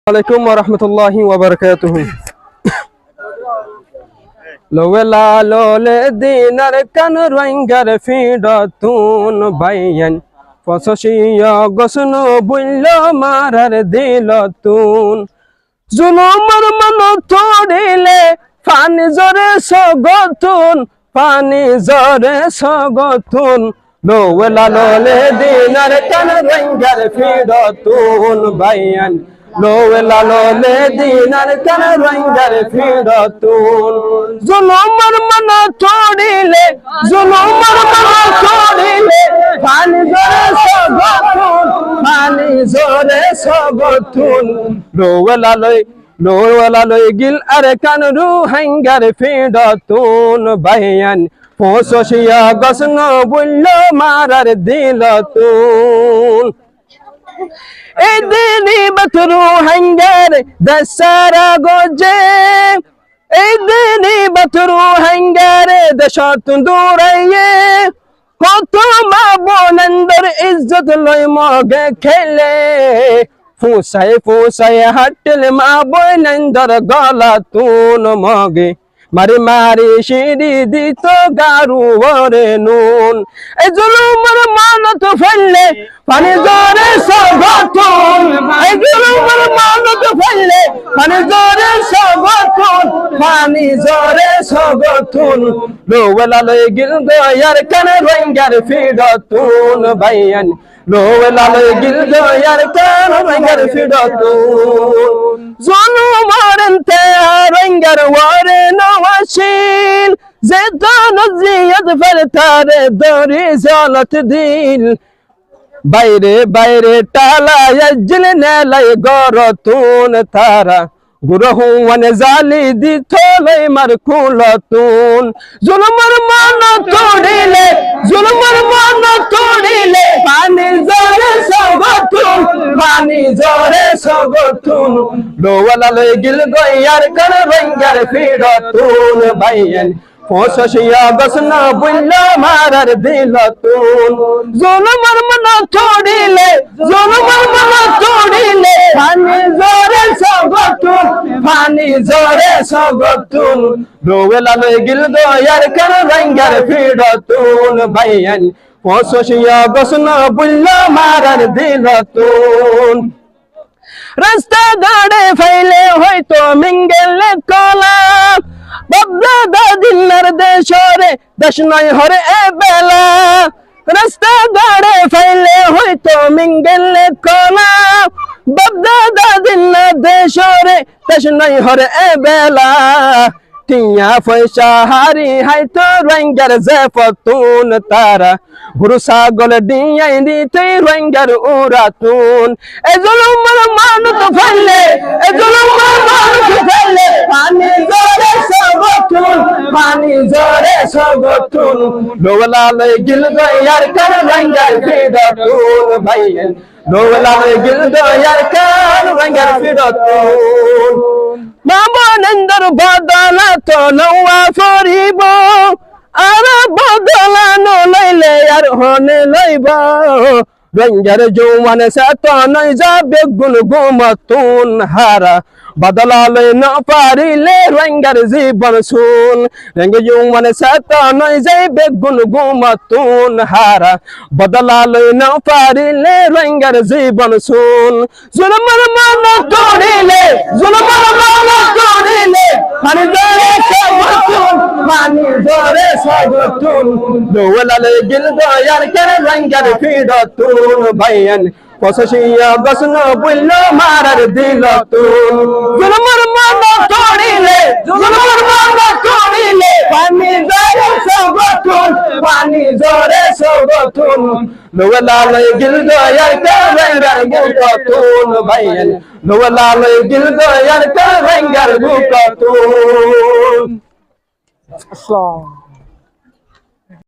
আলাইকুম ওয়া রাহমাতুল্লাহি ওয়া বারাকাতুহু। লোলা লোলে দিনার কান রঙ্গার ফিডতুন বাইয়ান ফসশিয়া গসন বুইল মারার দিলতুন জুলুমর মন তোড়িলে পানি জরে সগতুন পানি জরে সগতুন লোলা লোলে দিনার কান রঙ্গার ফিডতুন বাইয়ান লোলা লোলে দিনার কান রঙ্গার ফিডতুন জুলুমর মন তোড়িলে জুলুমর মন তোড়িলে পানি জরে সগতুন পানি জরে সগতুন লোলা লই গিল আর কান রুহাঙ্গার ফিডতুন বাইয়ান ফসশিয়া গসন বুইল মারার দিলতুন এই দিনি বতরু হাঙ্গার দসারা গোজে এই দিনি বতরু হাঙ্গার দশতুন দূরাইয়ে কত মা বোনন্দর ইজ্জত লই মগে খেলে ফুসায় ফুসায় হাটলে মা বোনন্দর গলা তুন মগে মারি মারি সিঁড়ি দিত গারু ওরে নুন এই জুলুমের মানত ফেললে পানি জরে সগতুন এই জুলুমের মানত ফেললে পানি জরে সগতুন পানি জরে সগতুন লোলা লই গিল দয়ার কান রঙ্গার ফিডতুন বাইয়ান লোলা লই গিল দয়ার কান রঙ্গার ফিডতুন জুলুমারন্তে রঙ্গার ওরে নওয়াশিল জেদান জিয়াদ ফরতারে দরি জালত দিল বাইরে বাইরে টালা ইয়াজল নেলাই গরতুন তারা গুরহুয়ান জালি দিথলাই মারকুলতুন জুলুমর মান তোড়িলে জুলুমর মান তোড়িলে পানি জরে সগতুন পানি জরে সগতুন লোলা লই গিল গয়ার কান রঙ্গার ফিডতুন বাইয়ান ফসশিয়া গসন বুইল মারার দিলতুন জুলুমর মন তোড়িলে জুলুমর মন তোড়িলে পানি জরে সগতুন পানি জরে সগতুন লোলা লই গিল দয়ার কান রঙ্গার ফিডতুন বাইয়ান ফসশিয়া গসন বুইল মারার দিলতুন রাস্তা দাঁড়ে ফাইলে হয়তো মিঙ্গেলে কলা বাবদা দিনার দেশরে দেশ নয় হরে এ বেলা রাস্তা দাঁড়ে ফাইলে হয়তো মিঙ্গেলে কলা বাবদা দিনার দেশরে দেশ নয় হরে এ বেলা টিয়া পয়সা হারি হাইতো রঙ্গার জেফতুন তারা গুরু ছাগল ডিয়াই দিতে রঙ্গার উরাতুন এ জুলুমর মানত ফেললে এ জুলুমর মানত ফেললে পানি জরে সগতুন পানি জরে সগতুন লোলা লই গিল গয়ার কান রঙ্গার ফিডতুন বাইয়ান লোলা লই গিল গয়ার কান রঙ্গার ফিডতুন মামনন্দর বদলা তো নওয়া ফরিব আর বদলা নো লইলে আর হনে লইব রঙ্গার জৌমান সাত নই যাবে গুন গুমতুন হারা বদলা লই না পারিলে রঙ্গার জীবন শুন রঙ্গ জৌমান সাত নই যাবে গুন গুমতুন হারা বদলা লই না পারিলে রঙ্গার জীবন শুন জুলুমর মান তোড়িলে জুলুমর মান তোড়িলে পানি জরে সগতুন পানি জরে সগতুন লোলা লই গিল দয়ার কান রঙ্গার ফিডতুন বাইয়ান ফসশিয়া গসন বুইল মারার দিলতুন জুলুমর মান তোড়িলে জুলুমর মান তোড়িলে পানি জরে সগতুন পানি জরে সগতুন লোলা লই গিল দয়ার কান রঙ্গার ফিডতুন বাইয়ান লোলা লই গিল দয়ার কান রঙ্গার ফিডতুন।